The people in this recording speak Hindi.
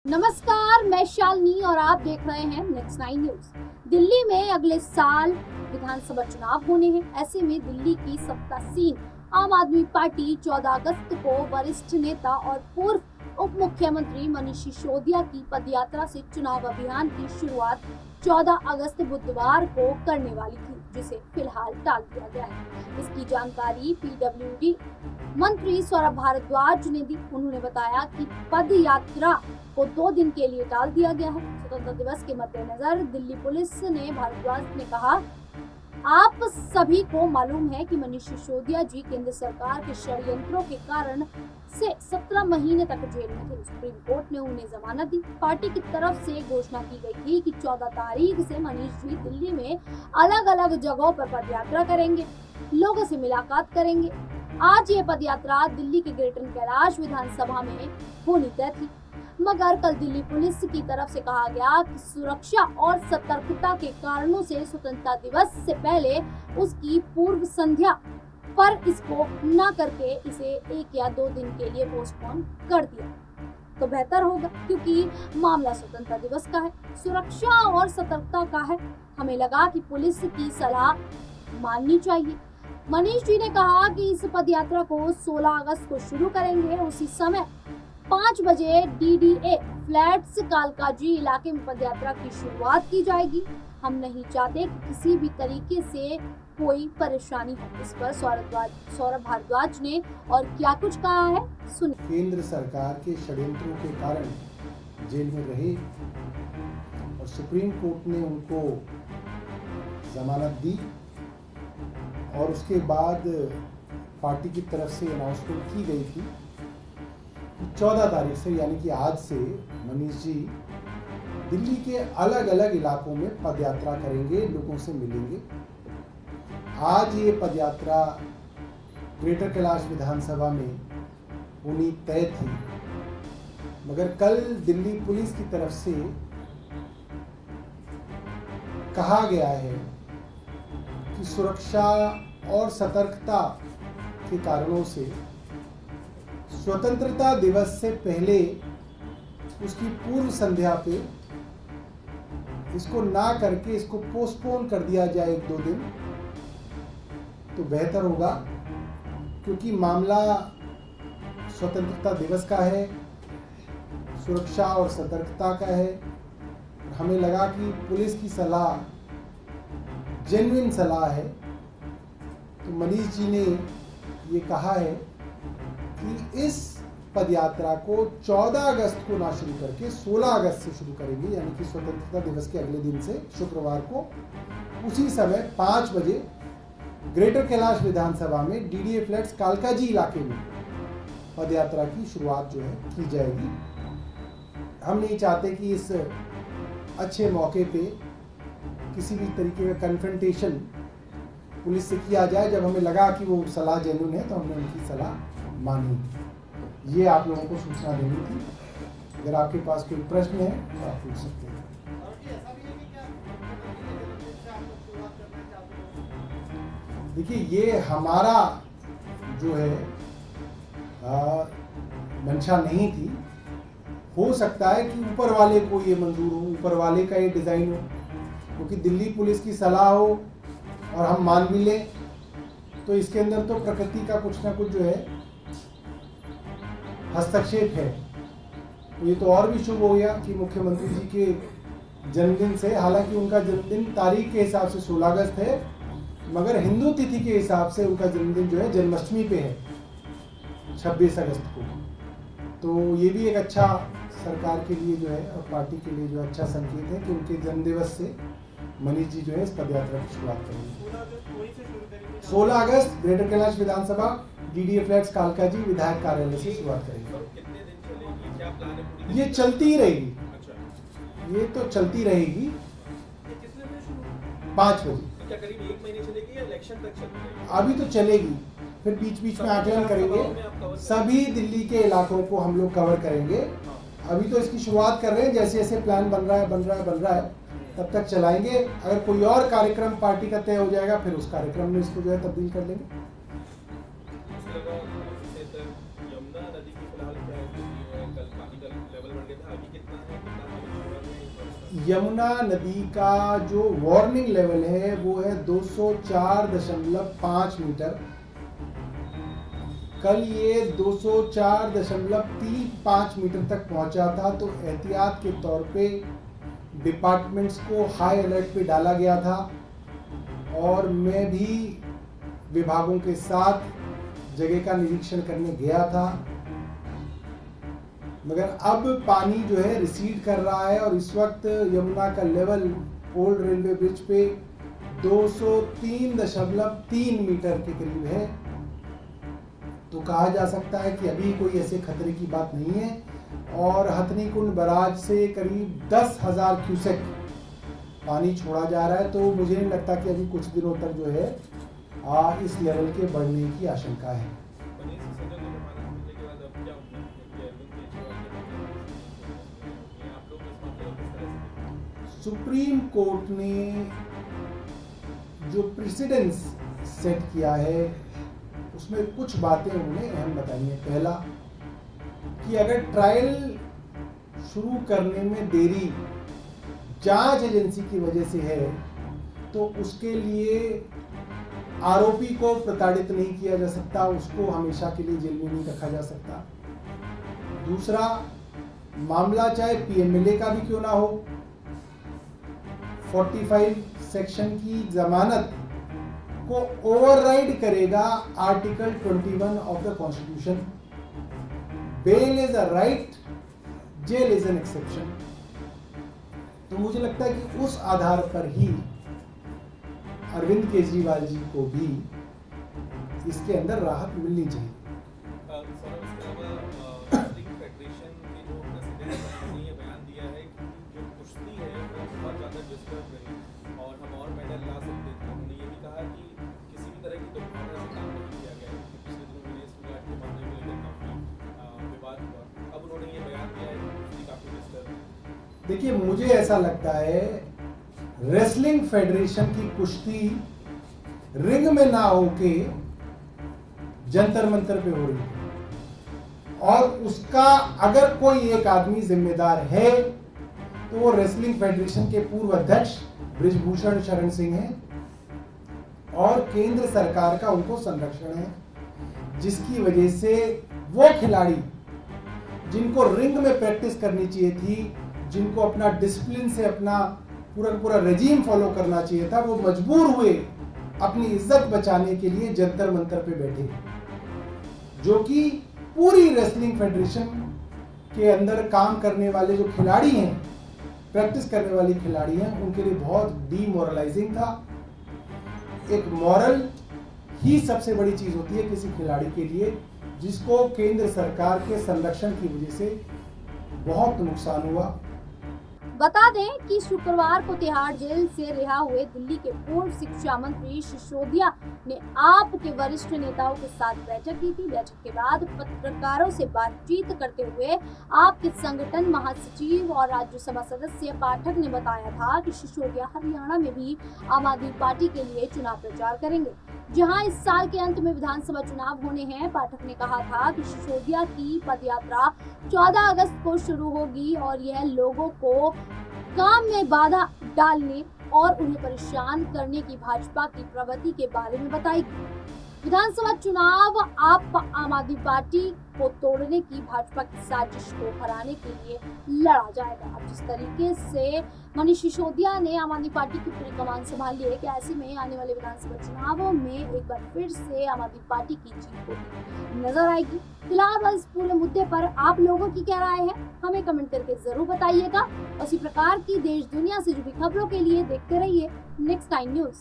नमस्कार, मैं शालिनी और आप देख रहे हैं नेक्स्ट 9 न्यूज। दिल्ली में अगले साल विधानसभा चुनाव होने हैं। ऐसे में दिल्ली की सत्तासीन आम आदमी पार्टी 14 अगस्त को वरिष्ठ नेता और पूर्व उप मुख्यमंत्री मनीष सिसोदिया की पदयात्रा से चुनाव अभियान की शुरुआत 14 अगस्त बुधवार को करने वाली थी, जिसे फिलहाल टाल दिया गया है। इसकी जानकारी पीडब्ल्यूडी मंत्री सौरभ भारद्वाज ने दी। उन्होंने बताया कि पद यात्रा को 2 दिन के लिए टाल दिया गया है। स्वतंत्रता दिवस के मद्देनजर दिल्ली पुलिस ने भारद्वाज ने कहा, आप सभी को मालूम है कि मनीष सिसोदिया जी केंद्र सरकार के षड्यंत्रों के कारण से 17 महीने तक जेल में थे। सुप्रीम कोर्ट ने उन्हें जमानत दी। पार्टी की तरफ से घोषणा की गई थी कि 14 तारीख से मनीष जी दिल्ली में अलग अलग जगहों पर पदयात्रा करेंगे, लोगों से मुलाकात करेंगे। आज ये पदयात्रा दिल्ली के ग्रेटर कैलाश विधानसभा में होनी तय थी, मगर कल दिल्ली पुलिस की तरफ से कहा गया कि सुरक्षा और सतर्कता के कारणों से स्वतंत्रता दिवस से पहले उसकी पूर्व संध्या पर इसको न करके इसे 1 या 2 दिन के लिए पोस्टपोन कर दिया तो बेहतर होगा, क्योंकि मामला स्वतंत्रता दिवस का है, सुरक्षा और सतर्कता का है। हमें लगा कि पुलिस की सलाह माननी चाहिए। मनीष जी ने कहा कि इस पदयात्रा को 16 अगस्त को शुरू करेंगे। उसी समय 5 बजे डीडीए फ्लैट्स कालकाजी इलाके में पदयात्रा की शुरुआत की जाएगी। हम नहीं चाहते कि किसी भी तरीके से कोई परेशानी हो। इस पर सौरभ भारद्वाज ने और क्या कुछ कहा है, सुनिए। केंद्र सरकार के षड्यंत्रों के कारण जेल में रहे और सुप्रीम कोर्ट ने उनको जमानत दी और उसके बाद पार्टी की तरफ से अनाउंसमेंट की गई थी कि 14 तारीख से यानी कि आज से मनीष जी दिल्ली के अलग अलग इलाकों में पदयात्रा करेंगे, लोगों से मिलेंगे। आज ये पदयात्रा ग्रेटर कैलाश विधानसभा में होनी तय थी, मगर कल दिल्ली पुलिस की तरफ से कहा गया है कि सुरक्षा और सतर्कता के कारणों से स्वतंत्रता दिवस से पहले उसकी पूर्व संध्या पे इसको ना करके इसको पोस्टपोन कर दिया जाए 1-2 दिन तो बेहतर होगा, क्योंकि मामला स्वतंत्रता दिवस का है, सुरक्षा और सतर्कता का है। हमें लगा कि पुलिस की सलाह जेन्युइन सलाह है, तो मनीष जी ने ये कहा है कि इस पदयात्रा को 14 अगस्त को ना शुरू करके 16 अगस्त से शुरू करेंगे, यानी कि स्वतंत्रता दिवस के अगले दिन से शुक्रवार को उसी समय 5 बजे ग्रेटर कैलाश विधानसभा में डीडीए फ्लैट्स कालकाजी इलाके में पदयात्रा की शुरुआत जो है की जाएगी। हम नहीं चाहते कि इस अच्छे मौके पे किसी भी तरीके का कन्फ्रंटेशन पुलिस से किया जाए। जब हमें लगा कि वो सलाह जेन्युइन है तो हमने उनकी सलाह मानी। ये आप लोगों को सूचना देनी थी। अगर आपके पास कोई प्रश्न है तो आप पूछ सकते हैं। देखिए, ये हमारा जो है मंशा नहीं थी। हो सकता है कि ऊपर वाले को ये मंजूर हो, ऊपर वाले का ये डिज़ाइन हो, क्योंकि दिल्ली पुलिस की सलाह हो और हम मान भी लें तो इसके अंदर तो प्रकृति का कुछ ना कुछ जो है हस्तक्षेप है। तो ये तो और भी शुभ हो गया कि मुख्यमंत्री जी के जन्मदिन से, हालांकि उनका जन्मदिन तारीख के हिसाब से 16 अगस्त है, मगर हिंदू तिथि के हिसाब से उनका जन्मदिन जो है जन्माष्टमी पे है 26 अगस्त को। तो ये भी एक अच्छा सरकार के लिए जो है और पार्टी के लिए जो अच्छा संकेत है कि उनके जन्मदिवस से मनीष जी जो है इस पदयात्रा की शुरुआत करेंगे। 16 अगस्त ग्रेटर कैलाश विधानसभा डीडीए फ्लैट्स कालकाजी विधायक कार्यालय से शुरुआत करेंगे। ये चलती ही रहेगी, ये तो चलती रहेगी 5 बजे। क्या करीब 1 महीने चलेगी या इलेक्शन तक चलेगी? अभी तो चलेगी, फिर बीच बीच में आकलन करेंगे। सभी दिल्ली के इलाकों को हम लोग कवर करेंगे। अभी तो इसकी शुरुआत कर रहे हैं, जैसे जैसे प्लान बन रहा है तब तक चलाएंगे। अगर कोई और कार्यक्रम पार्टी का तय हो जाएगा फिर उस कार्यक्रम में इसको जो है तब्दील कर लेंगे। यमुना नदी की फिलहाल क्या है, कल पानी का लेवल बढ़ गया था, अभी कितना यमुना नदी का जो वार्निंग लेवल है वो है 204.5 मीटर। कल ये 204.35 मीटर तक पहुंचा था, तो एहतियात के तौर पे डिपार्टमेंट्स को हाई अलर्ट पे डाला गया था और मैं भी विभागों के साथ जगह का निरीक्षण करने गया था। मगर अब पानी जो है रिसीड कर रहा है और इस वक्त यमुना का लेवल ओल्ड रेलवे ब्रिज पे 203.3 मीटर के करीब है। तो कहा जा सकता है कि अभी कोई ऐसे खतरे की बात नहीं है और हथनी कुंड बराज से करीब 10,000 क्यूसेक पानी छोड़ा जा रहा है। तो मुझे नहीं लगता कि अभी कुछ दिनों तक जो है इस लेवल के बढ़ने की आशंका है। मनीष सिसोदिया को जमानत मिलने के बाद अब क्या होगा? क्योंकि अरविंद केजरीवाल के मामले में आप लोग इस मामले को किस तरह से देखते हैं? सुप्रीम कोर्ट ने जो प्रेसिडेंस सेट किया है उसमें कुछ बातें उन्होंने अहम बताई हैं। पहला कि अगर ट्रायल शुरू करने में देरी जांच एजेंसी की वजह से है तो उसके लिए आरोपी को प्रताड़ित नहीं किया जा सकता, उसको हमेशा के लिए जेल में नहीं रखा जा सकता। दूसरा, मामला चाहे पीएमएलए का भी क्यों ना हो, 45 सेक्शन की जमानत को ओवरराइड करेगा article 21 of the constitution. Bail is a right, jail is an exception. तो मुझे लगता है कि उस आधार पर ही अरविंद केजरीवाल जी को भी इसके अंदर राहत मिलनी चाहिए। सर, इसके अलावा रेसलिंग फेडरेशन के जो प्रेसिडेंट ने ये बयान दिया है कि जो कुश्ती है वो बहुत ज़्यादा डिस्टर्ब रही और हम और मेडल ला सकते थे। उन्होंने ये भी कहा कि किसी भी तरह की दुर्भावना से काम नहीं किया गया है। पिछले दिनों में विदेश विवाद के मामले को लेकर काफ़ी विवाद हुआ। अब उन्होंने ये बयान दिया है कि कुश्ती काफ़ी डिस्टर्ब है। देखिए, मुझे ऐसा लगता है रेसलिंग फेडरेशन की कुश्ती रिंग में ना होके जंतर मंतर पे हो रही है और उसका अगर कोई एक आदमी जिम्मेदार है तो वो रेसलिंग फेडरेशन के पूर्व अध्यक्ष बृजभूषण शरण सिंह हैं और केंद्र सरकार का उनको संरक्षण है, जिसकी वजह से वो खिलाड़ी जिनको रिंग में प्रैक्टिस करनी चाहिए थी, जिनको अपना डिसिप्लिन से अपना पूरा रेजीम फॉलो करना चाहिए था, वो मजबूर हुए अपनी इज्जत बचाने के लिए जंतर मंतर पे बैठे, जो कि पूरी रेसलिंग फेडरेशन के अंदर काम करने वाले जो खिलाड़ी हैं, प्रैक्टिस करने वाली खिलाड़ी हैं, उनके लिए बहुत डीमोरलाइजिंग था। एक मॉरल ही सबसे बड़ी चीज होती है किसी खिलाड़ी के लिए, जिसको केंद्र सरकार के संरक्षण की वजह से बहुत नुकसान हुआ। बता दें कि शुक्रवार को तिहाड़ जेल से रिहा हुए दिल्ली के पूर्व शिक्षा मंत्री सिसोदिया ने आप के वरिष्ठ नेताओं के साथ बैठक की थी। बैठक के बाद पत्रकारों से बातचीत करते हुए आपके संगठन महासचिव और राज्यसभा सदस्य पाठक ने बताया था कि सिसोदिया हरियाणा में भी आम आदमी पार्टी के लिए चुनाव प्रचार करेंगे, जहां इस साल के अंत में विधानसभा चुनाव होने हैं। पाठक ने कहा था कि सिसोदिया की पदयात्रा 14 अगस्त को शुरू होगी और यह लोगों को काम में बाधा डालने और उन्हें परेशान करने की भाजपा की प्रवृत्ति के बारे में बताएगी। विधानसभा चुनाव आप आम आदमी पार्टी को तोड़ने की भाजपा की साजिश को हराने के लिए लड़ा जाएगा। अब जिस तरीके से मनीष सिसोदिया ने आम आदमी पार्टी की पूरी कमान संभाली है कि ऐसे में आने वाले विधानसभा चुनावों में एक बार फिर से आम आदमी पार्टी की जीत होती नजर आएगी। फिलहाल इस पूरे मुद्दे पर आप लोगों की क्या राय है, हमें कमेंट करके जरूर बताइएगा। उसी प्रकार की देश दुनिया से जुड़ी खबरों के लिए देखते रहिए नेक्स्ट टाइम न्यूज।